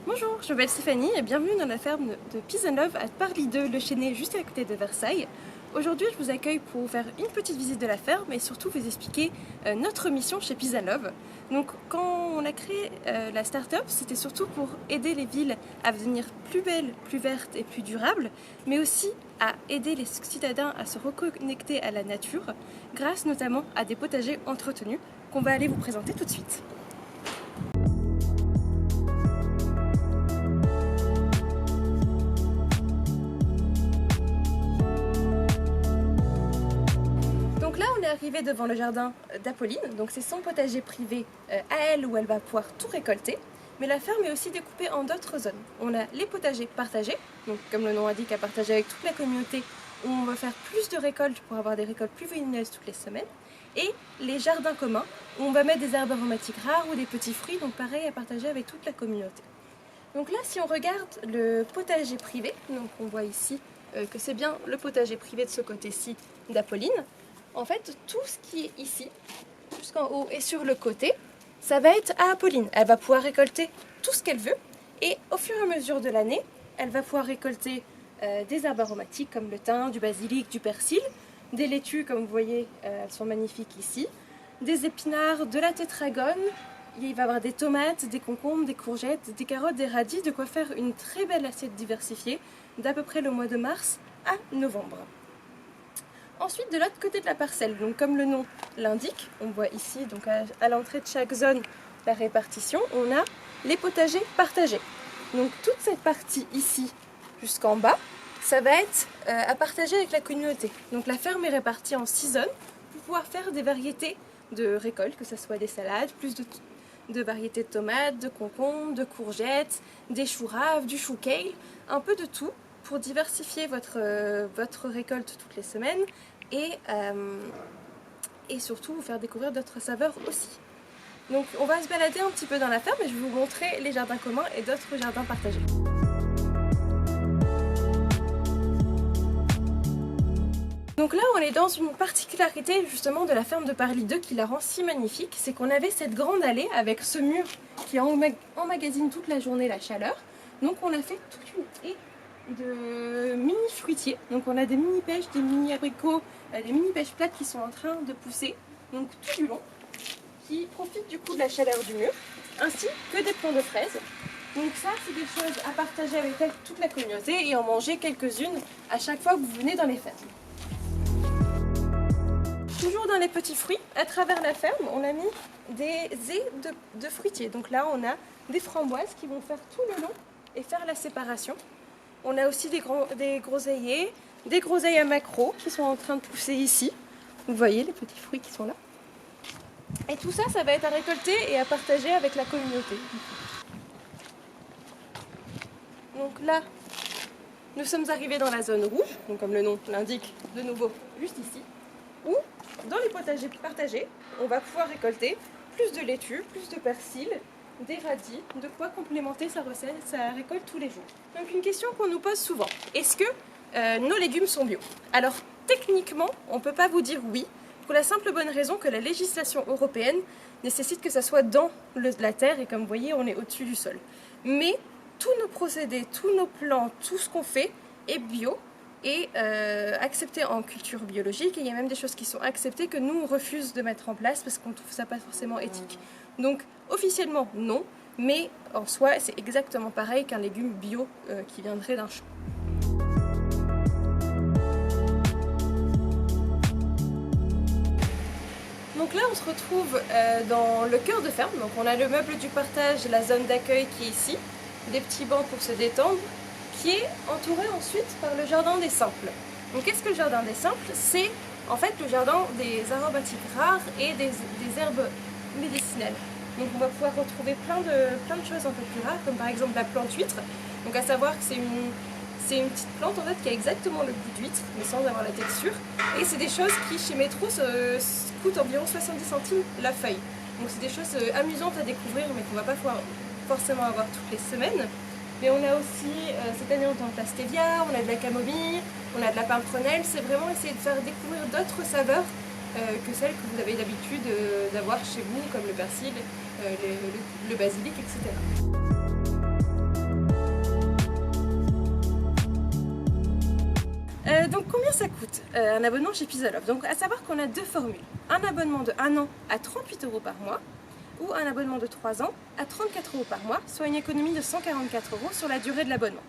Bonjour, je m'appelle Stéphanie et bienvenue dans la ferme de Peace and Love à Parly-2, le Chesnay, juste à côté de Versailles. Aujourd'hui, je vous accueille pour vous faire une petite visite de la ferme et surtout vous expliquer notre mission chez Peace and Love. Donc, quand on a créé la start-up, c'était surtout pour aider les villes à devenir plus belles, plus vertes et plus durables, mais aussi à aider les citadins à se reconnecter à la nature, grâce notamment à des potagers entretenus qu'on va aller vous présenter tout de suite. Donc là, on est arrivé devant le jardin d'Apolline, donc c'est son potager privé à elle où elle va pouvoir tout récolter. Mais la ferme est aussi découpée en d'autres zones. On a les potagers partagés, donc comme le nom indique, à partager avec toute la communauté, où on va faire plus de récoltes pour avoir des récoltes plus volumineuses toutes les semaines. Et les jardins communs, où on va mettre des herbes aromatiques rares ou des petits fruits, donc pareil à partager avec toute la communauté. Donc là, si on regarde le potager privé, donc on voit ici que c'est bien le potager privé de ce côté-ci d'Apolline. En fait, tout ce qui est ici, jusqu'en haut et sur le côté, ça va être à Apolline. Elle va pouvoir récolter tout ce qu'elle veut et au fur et à mesure de l'année, elle va pouvoir récolter des herbes aromatiques comme le thym, du basilic, du persil, des laitues comme vous voyez, elles sont magnifiques ici, des épinards, de la tétragone, il va y avoir des tomates, des concombres, des courgettes, des carottes, des radis, de quoi faire une très belle assiette diversifiée d'à peu près le mois de mars à novembre. Ensuite, de l'autre côté de la parcelle, donc comme le nom l'indique, on voit ici donc à l'entrée de chaque zone la répartition, on a les potagers partagés. Donc toute cette partie ici jusqu'en bas, ça va être à partager avec la communauté. Donc la ferme est répartie en 6 zones pour pouvoir faire des variétés de récoltes, que ce soit des salades, plus de variétés de tomates, de concombres, de courgettes, des choux raves, du chou kale, un peu de tout, pour diversifier votre récolte toutes les semaines et surtout vous faire découvrir d'autres saveurs aussi. Donc on va se balader un petit peu dans la ferme et je vais vous montrer les jardins communs et d'autres jardins partagés. Donc là on est dans une particularité justement de la ferme de Parly-2 qui la rend si magnifique, c'est qu'on avait cette grande allée avec ce mur qui emmagasine toute la journée la chaleur. Donc on a fait toute une haie de mini fruitiers, donc on a des mini pêches, des mini abricots, des mini pêches plates qui sont en train de pousser, donc tout du long, qui profitent du coup de la chaleur du mur, ainsi que des plants de fraises. Donc ça c'est des choses à partager avec toute la communauté et en manger quelques-unes à chaque fois que vous venez dans les fermes. Toujours dans les petits fruits, à travers la ferme, on a mis des ais de fruitiers. Donc là on a des framboises qui vont faire tout le long et faire la séparation. On a aussi des groseilliers, des groseilles à maquereaux qui sont en train de pousser ici. Vous voyez les petits fruits qui sont là. Et tout ça, ça va être à récolter et à partager avec la communauté. Donc là, nous sommes arrivés dans la zone rouge, donc comme le nom l'indique, de nouveau juste ici, où dans les potagers partagés, on va pouvoir récolter plus de laitue, plus de persil, des radis, de quoi complémenter sa recette, sa récolte tous les jours. Donc une question qu'on nous pose souvent, est-ce que nos légumes sont bio? Alors techniquement, on ne peut pas vous dire oui, pour la simple bonne raison que la législation européenne nécessite que ça soit dans la terre, et comme vous voyez, on est au-dessus du sol. Mais tous nos procédés, tous nos plants, tout ce qu'on fait est bio et accepté en culture biologique, et il y a même des choses qui sont acceptées que nous on refuse de mettre en place parce qu'on trouve ça pas forcément éthique. Donc officiellement non, mais en soi c'est exactement pareil qu'un légume bio qui viendrait d'un champ. Donc là on se retrouve dans le cœur de ferme, donc on a le meuble du partage, la zone d'accueil qui est ici, des petits bancs pour se détendre, qui est entouré ensuite par le jardin des simples. Donc qu'est-ce que le jardin des simples? C'est en fait le jardin des aromatiques rares et des herbes médicinales. Donc on va pouvoir retrouver plein de choses un peu plus rares, comme par exemple la plante huître. Donc à savoir que c'est une petite plante en fait qui a exactement le goût d'huître, mais sans avoir la texture. Et c'est des choses qui chez Métro coûtent environ 70 centimes la feuille. Donc c'est des choses amusantes à découvrir, mais qu'on ne va pas pouvoir forcément avoir toutes les semaines. Mais on a aussi, cette année on tente la stevia, on a de la camomille, on a de la pimprenelle. C'est vraiment essayer de faire découvrir d'autres saveurs que celles que vous avez l'habitude d'avoir chez vous, comme le persil, le basilic, etc. ça coûte un abonnement chez Pizzaloft? Donc à savoir qu'on a deux formules. Un abonnement de 1 an à 38 € par mois ou un abonnement de 3 ans à 34 € par mois, soit une économie de 144 € sur la durée de l'abonnement.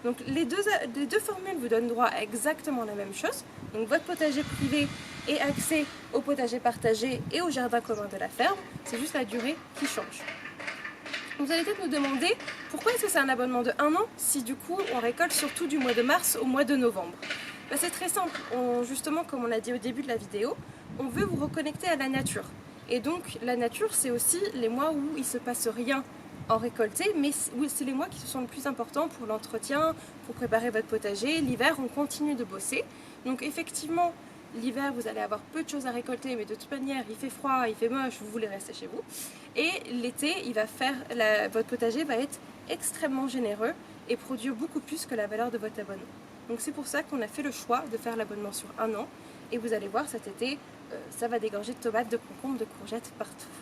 Donc les deux formules vous donnent droit à exactement la même chose. Donc votre potager privé et accès au potager partagé et au jardin commun de la ferme, c'est juste la durée qui change. Vous allez peut-être nous demander pourquoi est-ce que c'est un abonnement de 1 an si du coup on récolte surtout du mois de mars au mois de novembre. C'est très simple, justement comme on l'a dit au début de la vidéo, on veut vous reconnecter à la nature. Et donc la nature c'est aussi les mois où il ne se passe rien en récolté, mais c'est les mois qui sont le plus importants pour l'entretien, pour préparer votre potager. L'hiver on continue de bosser, donc effectivement l'hiver vous allez avoir peu de choses à récolter, mais de toute manière il fait froid, il fait moche, vous voulez rester chez vous. Et l'été votre potager va être extrêmement généreux et produire beaucoup plus que la valeur de votre abonnement. Donc c'est pour ça qu'on a fait le choix de faire l'abonnement sur 1 an, et vous allez voir cet été ça va dégorger de tomates, de concombres, de courgettes partout.